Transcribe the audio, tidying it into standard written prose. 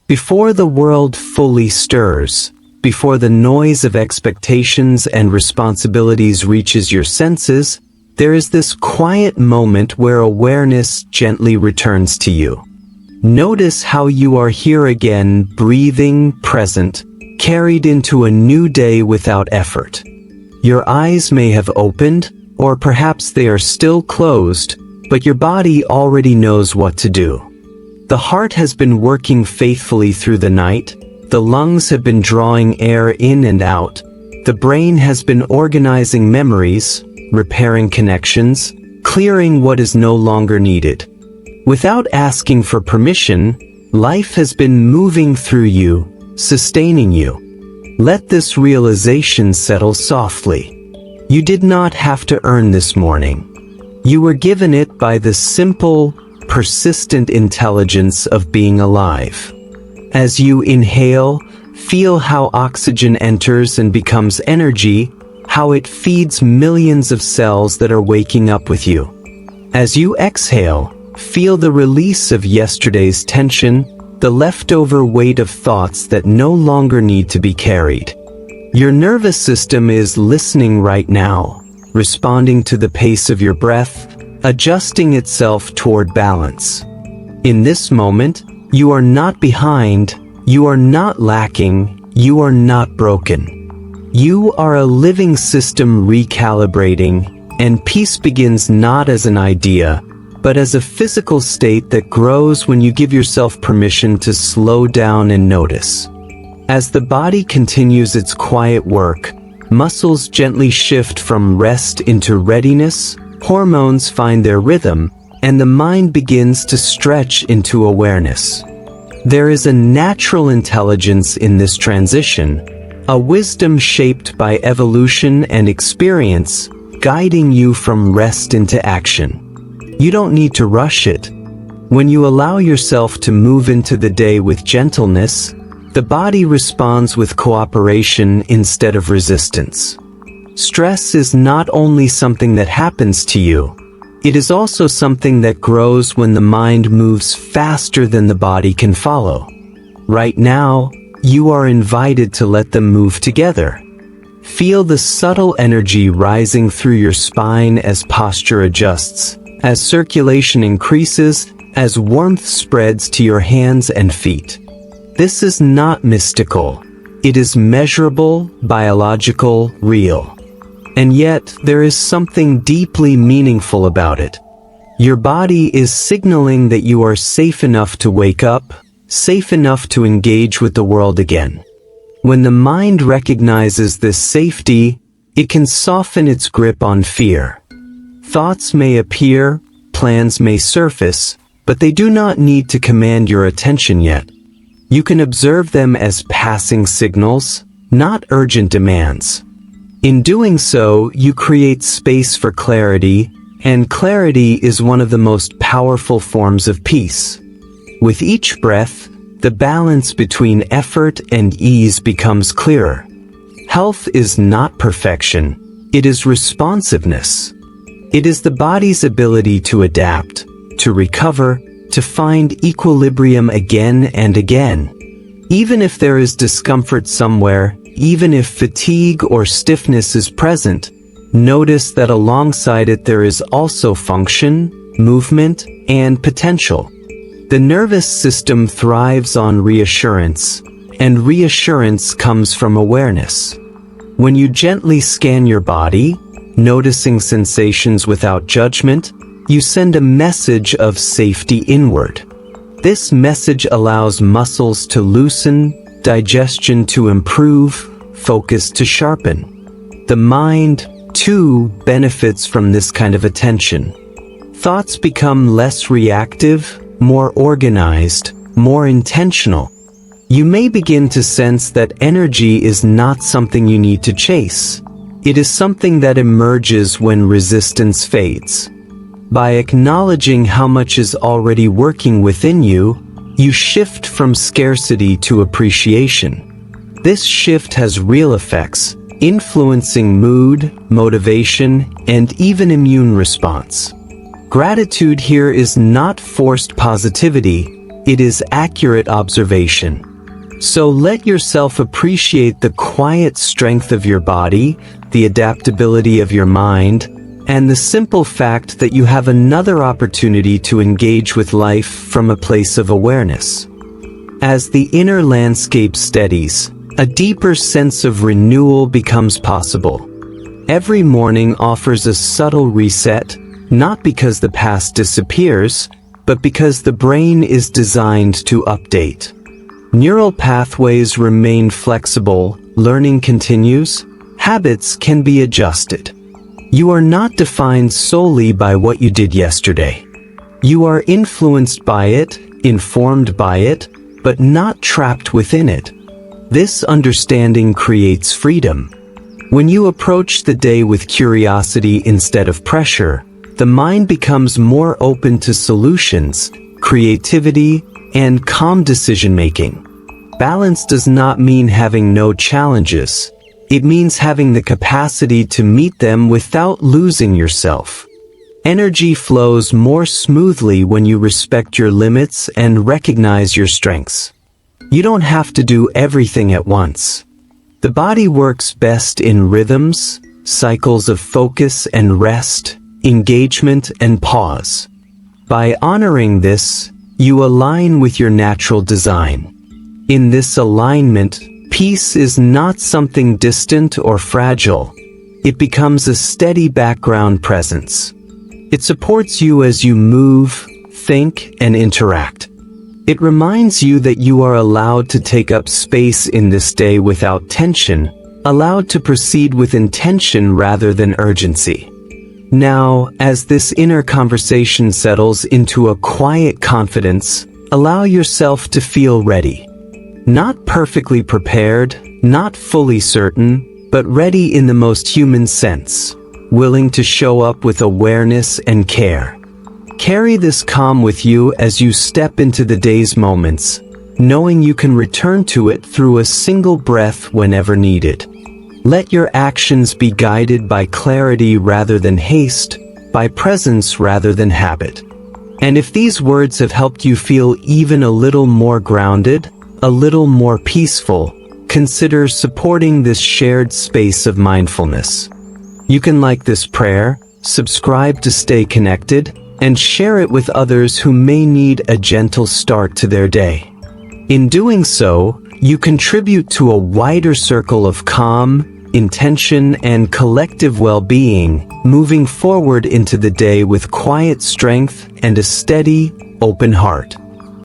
Before the world fully stirs, before the noise of expectations and responsibilities reaches your senses, there is this quiet moment where awareness gently returns to you. Notice how you are here again, breathing, present, carried into a new day without effort. Your eyes may have opened, or perhaps they are still closed, but your body already knows what to do. The heart has been working faithfully through the night, the lungs have been drawing air in and out, the brain has been organizing memories, repairing connections, clearing what is no longer needed. Without asking for permission, life has been moving through you, sustaining you. Let this realization settle softly. You did not have to earn this morning. You were given it by the simple, persistent intelligence of being alive. As you inhale, feel how oxygen enters and becomes energy, how it feeds millions of cells that are waking up with you. As you exhale, feel the release of yesterday's tension, the leftover weight of thoughts that no longer need to be carried. Your nervous system is listening right now, responding to the pace of your breath, adjusting itself toward balance. In this moment, you are not behind, you are not lacking, you are not broken. You are a living system recalibrating, and peace begins not as an idea, but as a physical state that grows when you give yourself permission to slow down and notice. As the body continues its quiet work, muscles gently shift from rest into readiness, hormones find their rhythm, and the mind begins to stretch into awareness. There is a natural intelligence in this transition, a wisdom shaped by evolution and experience, guiding you from rest into action. You don't need to rush it. When you allow yourself to move into the day with gentleness, the body responds with cooperation instead of resistance. Stress is not only something that happens to you, it is also something that grows when the mind moves faster than the body can follow. Right now, you are invited to let them move together. Feel the subtle energy rising through your spine as posture adjusts, as circulation increases, as warmth spreads to your hands and feet. This is not mystical. It is measurable, biological, real. And yet, there is something deeply meaningful about it. Your body is signaling that you are safe enough to wake up, safe enough to engage with the world again. When the mind recognizes this safety, it can soften its grip on fear. Thoughts may appear, plans may surface, but they do not need to command your attention yet. You can observe them as passing signals, not urgent demands. In doing so, you create space for clarity, and clarity is one of the most powerful forms of peace. With each breath, the balance between effort and ease becomes clearer. Health is not perfection, it is responsiveness. It is the body's ability to adapt, to recover, to find equilibrium again and again. Even if there is discomfort somewhere, even if fatigue or stiffness is present, notice that alongside it there is also function, movement, and potential. The nervous system thrives on reassurance, and reassurance comes from awareness. When you gently scan your body, noticing sensations without judgment, you send a message of safety inward. This message allows muscles to loosen, digestion to improve, focus to sharpen. The mind, too, benefits from this kind of attention. Thoughts become less reactive, more organized, more intentional. You may begin to sense that energy is not something you need to chase. It is something that emerges when resistance fades. By acknowledging how much is already working within you, you shift from scarcity to appreciation. This shift has real effects, influencing mood, motivation, and even immune response. Gratitude here is not forced positivity, it is accurate observation. So let yourself appreciate the quiet strength of your body, the adaptability of your mind, and the simple fact that you have another opportunity to engage with life from a place of awareness. As the inner landscape steadies, a deeper sense of renewal becomes possible. Every morning offers a subtle reset, not because the past disappears, but because the brain is designed to update. Neural pathways remain flexible, learning continues, habits can be adjusted. You are not defined solely by what you did yesterday. You are influenced by it, informed by it, but not trapped within it. This understanding creates freedom. When you approach the day with curiosity instead of pressure, the mind becomes more open to solutions, creativity, and calm decision-making. Balance does not mean having no challenges. It means having the capacity to meet them without losing yourself. Energy flows more smoothly when you respect your limits and recognize your strengths. You don't have to do everything at once. The body works best in rhythms, cycles of focus and rest, engagement and pause. By honoring this, you align with your natural design. In this alignment, peace is not something distant or fragile. It becomes a steady background presence. It supports you as you move, think, and interact. It reminds you that you are allowed to take up space in this day without tension, allowed to proceed with intention rather than urgency. Now, as this inner conversation settles into a quiet confidence, allow yourself to feel ready. Not perfectly prepared, not fully certain, but ready in the most human sense, willing to show up with awareness and care. Carry this calm with you as you step into the day's moments, knowing you can return to it through a single breath whenever needed. Let your actions be guided by clarity rather than haste, by presence rather than habit. And if these words have helped you feel even a little more grounded, a little more peaceful, consider supporting this shared space of mindfulness. You can like this prayer, subscribe to stay connected, and share it with others who may need a gentle start to their day. In doing so, you contribute to a wider circle of calm, intention, and collective well-being, moving forward into the day with quiet strength and a steady, open heart.